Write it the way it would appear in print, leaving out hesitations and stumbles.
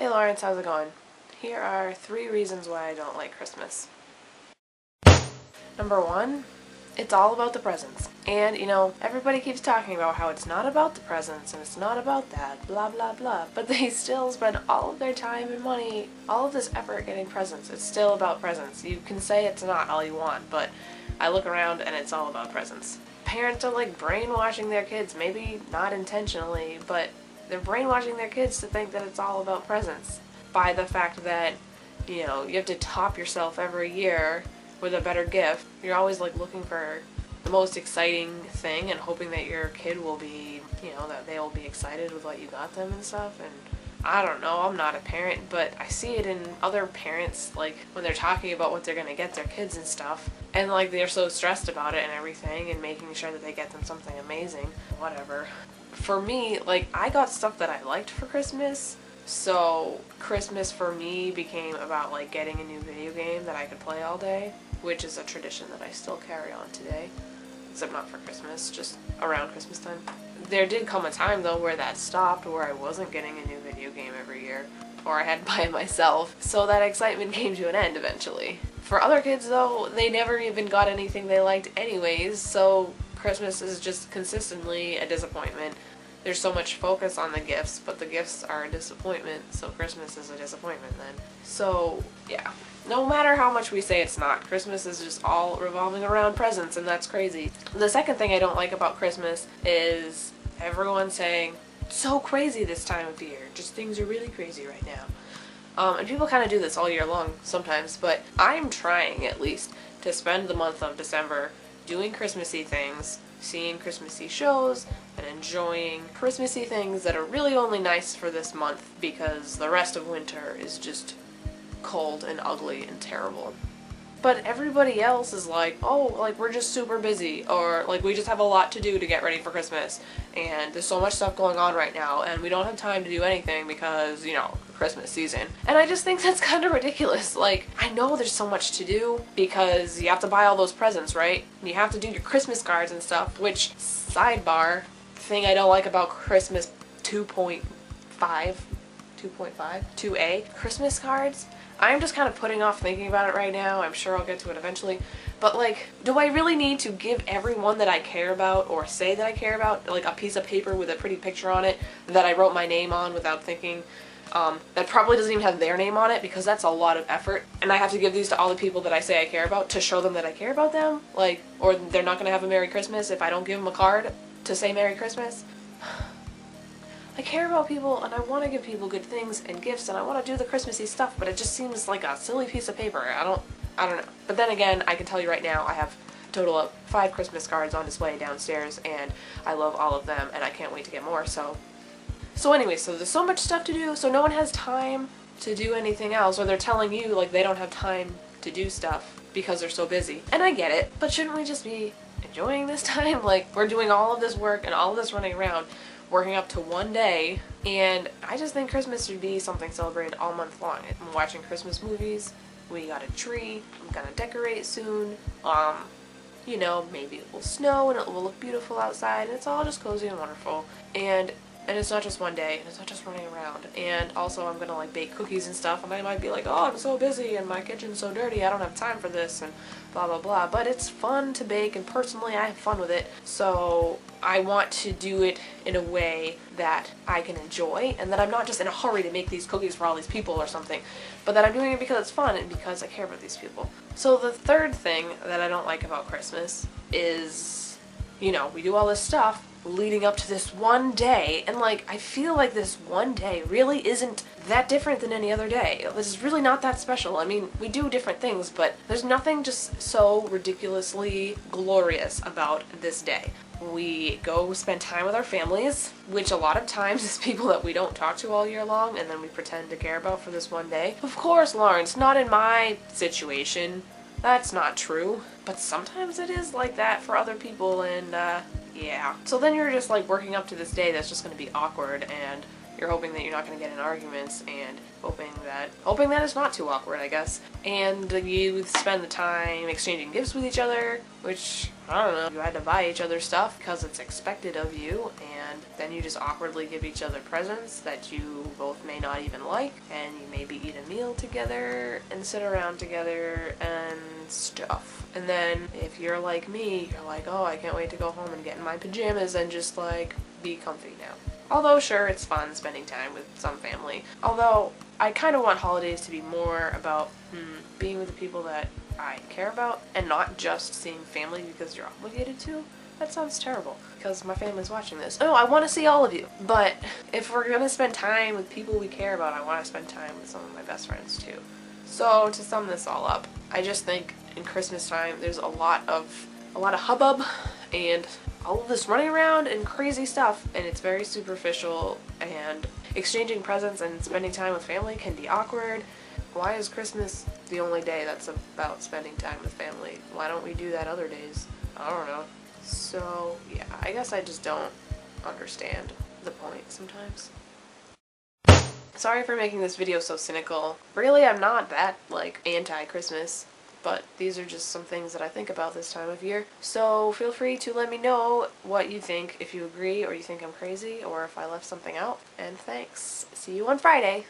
Hey Lawrence, how's it going? Here are 3 reasons why I don't like Christmas. Number 1, it's all about the presents. And, everybody keeps talking about how it's not about the presents and it's not about that, blah blah blah. But they still spend all of their time and money, all of this effort getting presents. It's still about presents. You can say it's not all you want, but I look around and it's all about presents. Parents are like brainwashing their kids, maybe not intentionally, but they're brainwashing their kids to think that it's all about presents by the fact that, you have to top yourself every year with a better gift. You're always like looking for the most exciting thing and hoping that your kid will be, that they will be excited with what you got them and stuff. And I don't know, I'm not a parent, but I see it in other parents, like when they're talking about what they're gonna get their kids and stuff, and like they're so stressed about it and everything and making sure that they get them something amazing, whatever. For me, like, I got stuff that I liked for Christmas, so Christmas for me became about like getting a new video game that I could play all day, which is a tradition that I still carry on today, except not for Christmas, just around Christmas time. There did come a time though where that stopped, where I wasn't getting a new video game every year, or I had to buy it myself, so that excitement came to an end eventually. For other kids though, they never even got anything they liked anyways, so Christmas is just consistently a disappointment. There's so much focus on the gifts, but the gifts are a disappointment, so Christmas is a disappointment then. So, yeah. No matter how much we say it's not, Christmas is just all revolving around presents, and that's crazy. The second thing I don't like about Christmas is everyone saying, it's so crazy this time of year, just things are really crazy right now. And people kind of do this all year long sometimes, but I'm trying at least to spend the month of December doing Christmassy things, seeing Christmassy shows, and enjoying Christmassy things that are really only nice for this month because the rest of winter is just cold and ugly and terrible. But everybody else is like, oh, like we're just super busy, or like we just have a lot to do to get ready for Christmas, and there's so much stuff going on right now, and we don't have time to do anything because, Christmas season. And I just think that's kind of ridiculous. Like, I know there's so much to do because you have to buy all those presents, right? And you have to do your Christmas cards and stuff, which, sidebar, thing I don't like about Christmas 2A, Christmas cards. I'm just kind of putting off thinking about it right now. I'm sure I'll get to it eventually. But like, do I really need to give everyone that I care about or say that I care about like a piece of paper with a pretty picture on it that I wrote my name on without thinking? That probably doesn't even have their name on it because that's a lot of effort. And I have to give these to all the people that I say I care about to show them that I care about them. Like, or they're not going to have a Merry Christmas if I don't give them a card to say Merry Christmas. I care about people and I want to give people good things and gifts and I want to do the Christmassy stuff, but it just seems like a silly piece of paper. I don't know. But then again, I can tell you right now, I have a total of 5 Christmas cards on display downstairs and I love all of them and I can't wait to get more, so anyway, so there's so much stuff to do, so no one has time to do anything else, or they're telling you like they don't have time to do stuff because they're so busy. And I get it, but shouldn't we just be enjoying this time? Like, we're doing all of this work and all of this running around, working up to one day, and I just think Christmas should be something celebrated all month long. I'm watching Christmas movies, we got a tree, I'm gonna decorate soon, maybe it will snow and it will look beautiful outside, and it's all just cozy and wonderful, and it's not just one day, and it's not just running around, and also I'm gonna like bake cookies and stuff, and I might be like, oh, I'm so busy, and my kitchen's so dirty, I don't have time for this, and blah blah blah, but it's fun to bake, and personally I have fun with it, so I want to do it in a way that I can enjoy, and that I'm not just in a hurry to make these cookies for all these people or something, but that I'm doing it because it's fun and because I care about these people. So the third thing that I don't like about Christmas is, we do all this stuff leading up to this one day, and like, I feel like this one day really isn't that different than any other day. This is really not that special. I mean, we do different things, but there's nothing just so ridiculously glorious about this day. We go spend time with our families, which a lot of times is people that we don't talk to all year long, and then we pretend to care about for this one day. Of course, Lawrence, not in my situation. That's not true. But sometimes it is like that for other people, and yeah. So then you're just like working up to this day that's just going to be awkward, and you're hoping that you're not going to get in arguments, and hoping that it's not too awkward, I guess. And you spend the time exchanging gifts with each other, which, I don't know, you had to buy each other stuff because it's expected of you, and and then you just awkwardly give each other presents that you both may not even like, and you maybe eat a meal together and sit around together and stuff. And then if you're like me, you're like, oh, I can't wait to go home and get in my pajamas and just like be comfy now. Although sure, it's fun spending time with some family. Although I kind of want holidays to be more about being with the people that I care about and not just seeing family because you're obligated to. That sounds terrible because my family's watching this. Oh, I want to see all of you. But if we're going to spend time with people we care about, I want to spend time with some of my best friends too. So to sum this all up, I just think in Christmas time there's a lot of hubbub and all of this running around and crazy stuff, and it's very superficial, and exchanging presents and spending time with family can be awkward. Why is Christmas the only day that's about spending time with family? Why don't we do that other days? I don't know. So yeah, I guess I just don't understand the point sometimes. Sorry for making this video so cynical. Really, I'm not that, like, anti-Christmas, but these are just some things that I think about this time of year. So feel free to let me know what you think, if you agree or you think I'm crazy, or if I left something out. And thanks. See you on Friday.